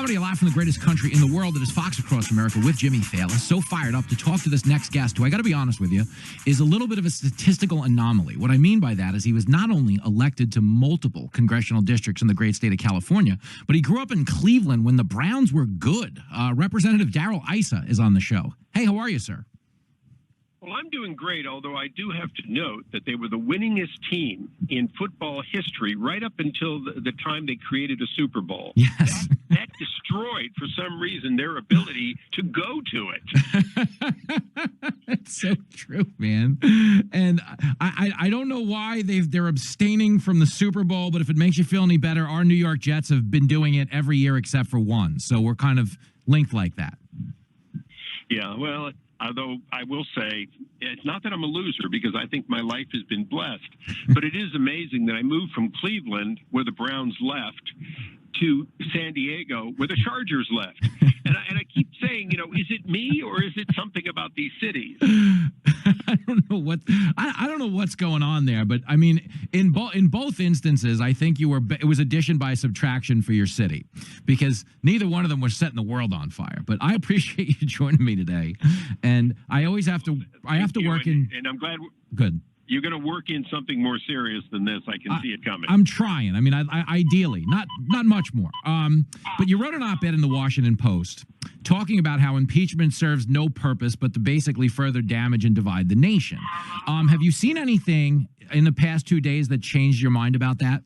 Coming to you live from the greatest country in the world, that is Fox Across America with Jimmy Failla. So fired up to talk to this next guest, who I got to be honest with you, is a little bit of a statistical anomaly. What I mean by that is he was not only elected to multiple congressional districts in the great state of California, but he grew up in Cleveland when the Browns were good. Representative Darrell Issa is on the show. Hey, how are you, sir? Well, I'm doing great, although I do have to note that they were the winningest team in football history right up until the time they created a Super Bowl. Yes. That destroyed, for some reason, their ability to go to it. It's so true, man. And I don't know why they're abstaining from the Super Bowl, but if it makes you feel any better, our New York Jets have been doing it every year except for one. So we're kind of linked like that. Yeah, well, although I will say, it's not that I'm a loser, because I think my life has been blessed, but it is amazing that I moved from Cleveland, where the Browns left, to San Diego, where the Chargers left. And I keep saying, is it me, or is it something about these cities? I don't know what's going on there, but I mean, in both instances, I think it was addition by subtraction for your city, because neither one of them was setting the world on fire. But I appreciate you joining me today, and I always have to work in. And I'm glad. Good. You're going to work in something more serious than this. I can see it coming. I'm trying. I mean, ideally, not much more. But you wrote an op-ed in the Washington Post talking about how impeachment serves no purpose but to basically further damage and divide the nation. Have you seen anything in the past 2 days that changed your mind about that?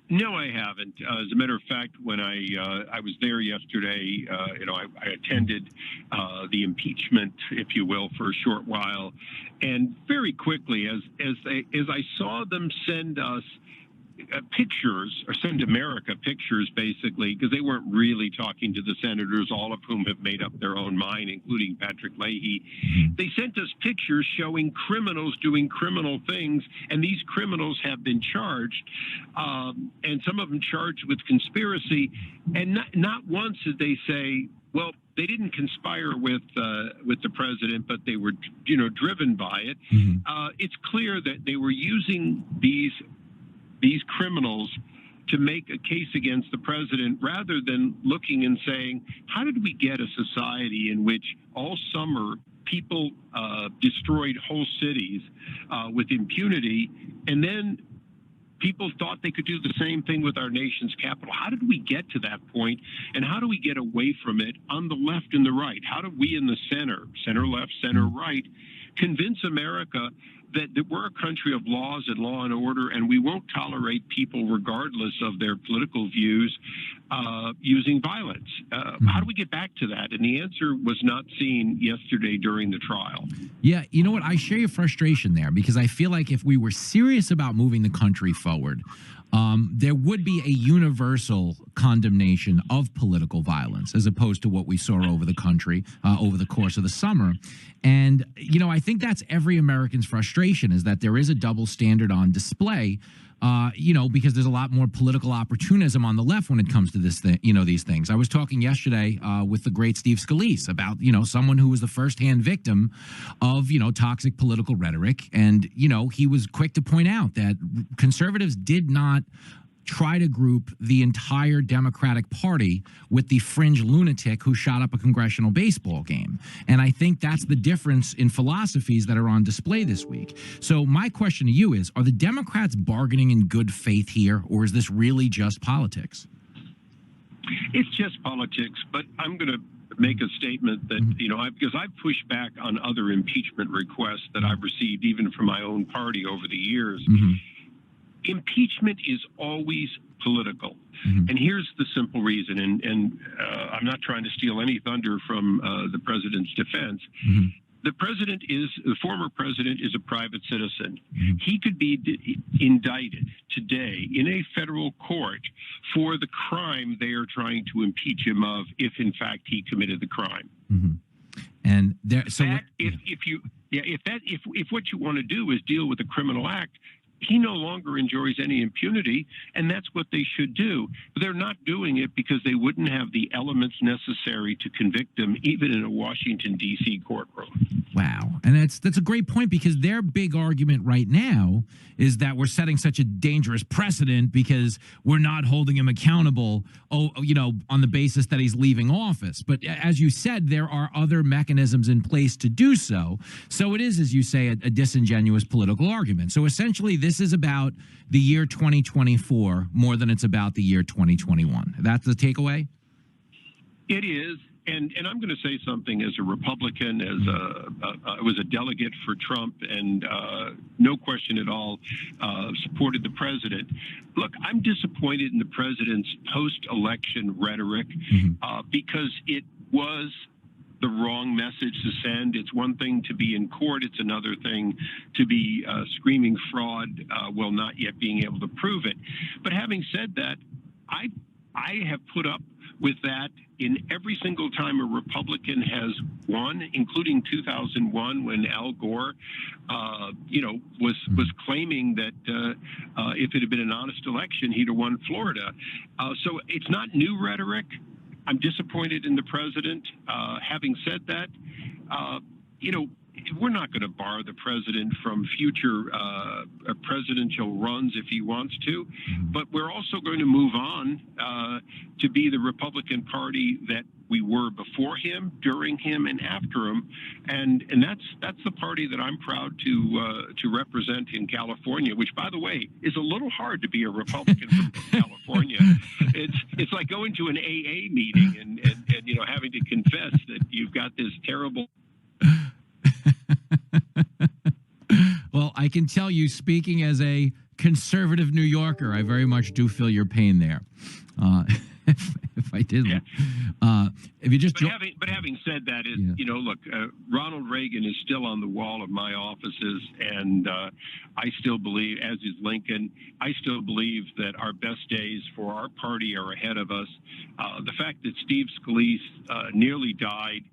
No, I haven't. As a matter of fact, when I was there yesterday, I attended the impeachment, if you will, for a short while, and very quickly, as I saw them send us pictures, or send America pictures, basically, because they weren't really talking to the senators, all of whom have made up their own mind, including Patrick Leahy. They sent us pictures showing criminals doing criminal things, and these criminals have been charged, and some of them charged with conspiracy, and not once did they say, well, they didn't conspire with the president, but they were, driven by it. It's clear that they were using these criminals to make a case against the president, rather than looking and saying, how did we get a society in which all summer people destroyed whole cities with impunity, and then people thought they could do the same thing with our nation's capital? How did we get to that point, and how do we get away from it on the left and the right? How do we in the center left, center right, convince America that we're a country of laws and law and order, and we won't tolerate people, regardless of their political views, using violence? How do we get back to that? And the answer was not seen yesterday during the trial. Yeah, you know what? I share your frustration there, because I feel like if we were serious about moving the country forward, there would be a universal condemnation of political violence, as opposed to what we saw over the country over the course of the summer. And, I think that's every American's frustration, is that there is a double standard on display, because there's a lot more political opportunism on the left when it comes to this thing, these things. I was talking yesterday with the great Steve Scalise about, someone who was the firsthand victim of, toxic political rhetoric. And, he was quick to point out that conservatives did not try to group the entire Democratic Party with the fringe lunatic who shot up a congressional baseball game. And I think that's the difference in philosophies that are on display this week. So my question to you is, are the Democrats bargaining in good faith here, or is this really just politics? It's just politics, but I'm going to make a statement that, because I've pushed back on other impeachment requests that I've received, even from my own party over the years. Impeachment is always political. And here's the simple reason, and I'm not trying to steal any thunder from the president's defense. The former president is a private citizen. He could be indicted today in a federal court for the crime they are trying to impeach him of, if in fact he committed the crime. And there, so if what you want to do is deal with a criminal act, he no longer enjoys any impunity, and that's what they should do. But they're not doing it because they wouldn't have the elements necessary to convict him, even in a Washington, D.C. courtroom. Wow. And that's a great point, because their big argument right now is that we're setting such a dangerous precedent because we're not holding him accountable, on the basis that he's leaving office. But as you said, there are other mechanisms in place to do so. So it is, as you say, a disingenuous political argument. So essentially, this is about the year 2024 more than it's about the year 2021. That's the takeaway? It is. And I'm going to say something as a Republican, I was a delegate for Trump, and no question at all supported the president. Look, I'm disappointed in the president's post-election rhetoric because it was the wrong message to send. It's one thing to be in court. It's another thing to be screaming fraud while not yet being able to prove it. But having said that, I have put up with that in every single time a Republican has won, including 2001 when Al Gore, was claiming that if it had been an honest election, he'd have won Florida. So it's not new rhetoric. I'm disappointed in the president. Having said that, we're not going to bar the president from future presidential runs if he wants to, but we're also going to move on to be the Republican Party that we were before him, during him, and after him, and that's the party that I'm proud to represent in California. Which, by the way, is a little hard to be a Republican from California. It's like going to an AA meeting and having to confess that you've got this terrible. Well, I can tell you, speaking as a conservative New Yorker, I very much do feel your pain there. If I didn't, if you just. But having said that, look, Ronald Reagan is still on the wall of my offices, and I still believe, as is Lincoln, I still believe that our best days for our party are ahead of us. The fact that Steve Scalise nearly died,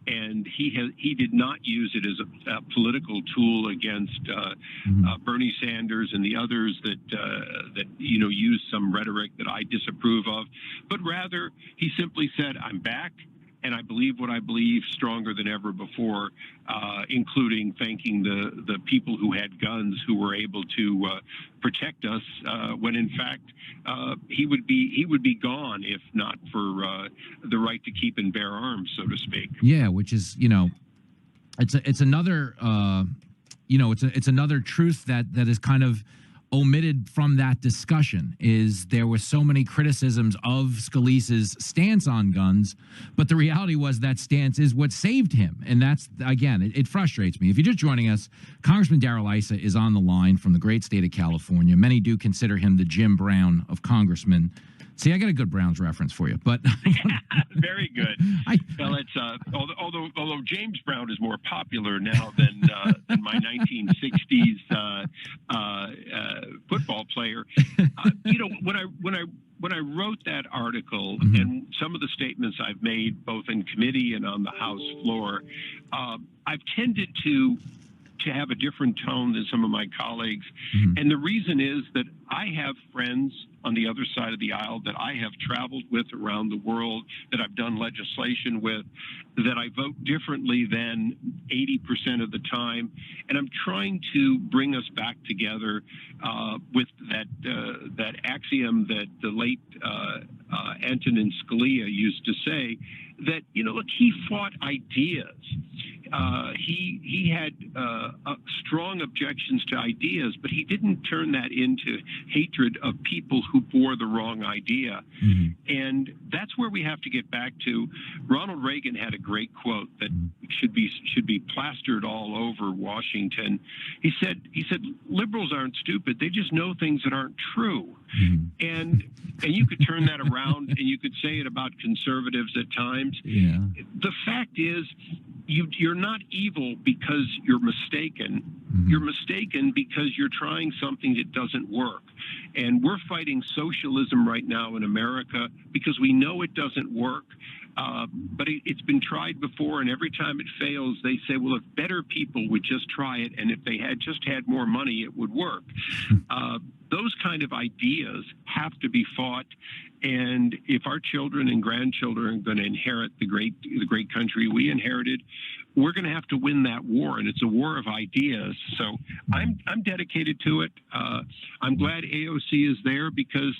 and he did not use it as a political tool against Bernie Sanders and the others that use some rhetoric that I disapprove of, but rather he simply said, "I'm back, and I believe what I believe stronger than ever before," including thanking the people who had guns who were able to protect us when in fact he would be gone if not for the right to keep and bear arms, so to speak. Yeah, which is it's another it's another truth that is kind of omitted from that discussion. Is there were so many criticisms of Scalise's stance on guns, but the reality was that stance is what saved him. And that's, again, it frustrates me. If you're just joining us, Congressman Darrell Issa is on the line from the great state of California. Many do consider him the Jim Brown of congressmen. See, I got a good Browns reference for you, but very good. Well, it's although James Brown is more popular now than my 1960s football player. When I wrote that article and some of the statements I've made both in committee and on the House floor, I've tended to have a different tone than some of my colleagues. And the reason is that I have friends on the other side of the aisle that I have traveled with around the world, that I've done legislation with, that I vote differently than 80% of the time. And I'm trying to bring us back together with that axiom that the late Antonin Scalia used to say, that, look, he fought ideas. He had strong objections to ideas, but he didn't turn that into hatred of people who bore the wrong idea. And that's where we have to get back to. Ronald Reagan had a great quote that should be plastered all over Washington. He said, liberals aren't stupid. They just know things that aren't true. And you could turn that around and you could say it about conservatives at times. Yeah. The fact is, you're not evil because you're mistaken. You're mistaken because you're trying something that doesn't work. And we're fighting socialism right now in America because we know it doesn't work. But it's been tried before, and every time it fails, they say, well, if better people would just try it, and if they had just had more money, it would work. Those kind of ideas have to be fought. And if our children and grandchildren are going to inherit the great country we inherited, we're going to have to win that war, and it's a war of ideas. So I'm dedicated to it. I'm glad AOC is there because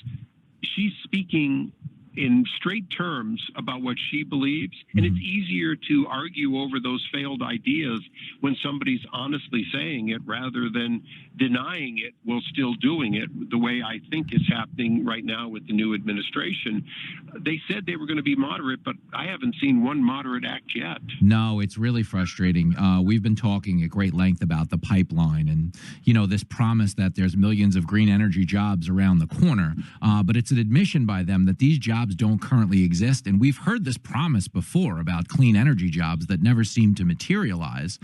she's speaking in straight terms about what she believes, and it's easier to argue over those failed ideas when somebody's honestly saying it rather than denying it while still doing it the way I think is happening right now with the new administration. They said they were going to be moderate, but I haven't seen one moderate act yet. No, it's really frustrating. We've been talking at great length about the pipeline and, this promise that there's millions of green energy jobs around the corner. But it's an admission by them that these jobs don't currently exist. And we've heard this promise before about clean energy jobs that never seem to materialize.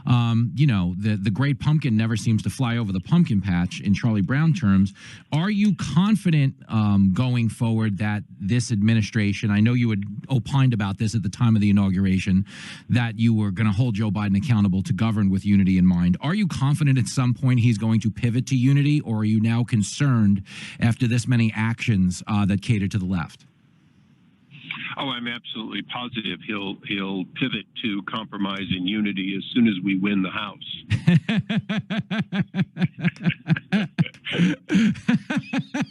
The great pumpkin never seems to fly over the pumpkin patch in Charlie Brown terms. Are you confident going forward that this administration, I know you had opined about this at the time of the inauguration, that you were going to hold Joe Biden accountable to govern with unity in mind. Are you confident at some point he's going to pivot to unity, or are you now concerned after this many actions that cater to the left? Oh, I'm absolutely positive he'll pivot to compromise and unity as soon as we win the House.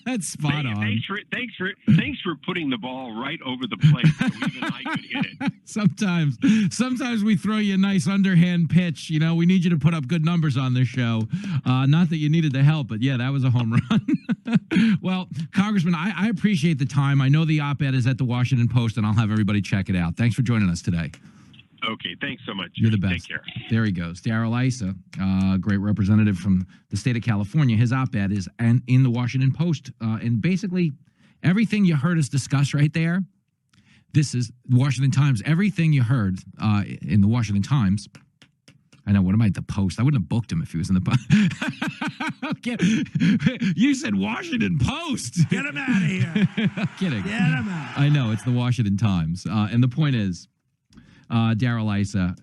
That's spot on. Thanks for putting the ball right over the plate so even I could hit it. Sometimes we throw you a nice underhand pitch. We need you to put up good numbers on this show. Not that you needed the help, but yeah, that was a home run. Well, Congressman, I appreciate the time. I know the op-ed is at the Washington Post, and I'll have everybody check it out. Thanks for joining us today. Okay, thanks so much. You're the best. Take care. There he goes. Darrell Issa, great representative from the state of California. His op-ed is in the Washington Post. And basically, everything you heard us discuss right there, this is Washington Times. Everything you heard in the Washington Times. I know, what am I at the Post? I wouldn't have booked him if he was in the Post. You said Washington Post. Get him out of here. I'm kidding. Get him out. I know, it's the Washington Times. And the point is, Darrell Issa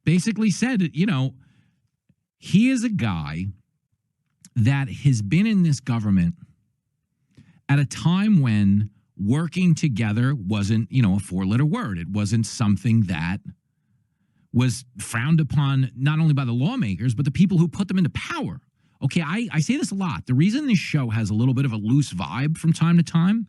basically said, he is a guy that has been in this government at a time when working together wasn't, a four-letter word. It wasn't something that was frowned upon not only by the lawmakers, but the people who put them into power. Okay, I say this a lot. The reason this show has a little bit of a loose vibe from time to time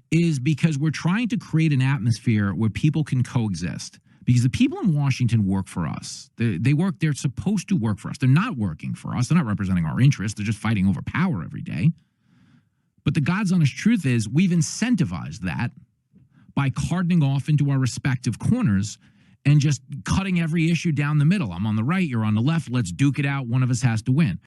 is because we're trying to create an atmosphere where people can coexist. Because the people in Washington work for us. They're supposed to work for us. They're not working for us. They're not representing our interests. They're just fighting over power every day. But the God's honest truth is we've incentivized that by cardoning off into our respective corners and just cutting every issue down the middle. I'm on the right, you're on the left. Let's duke it out. One of us has to win.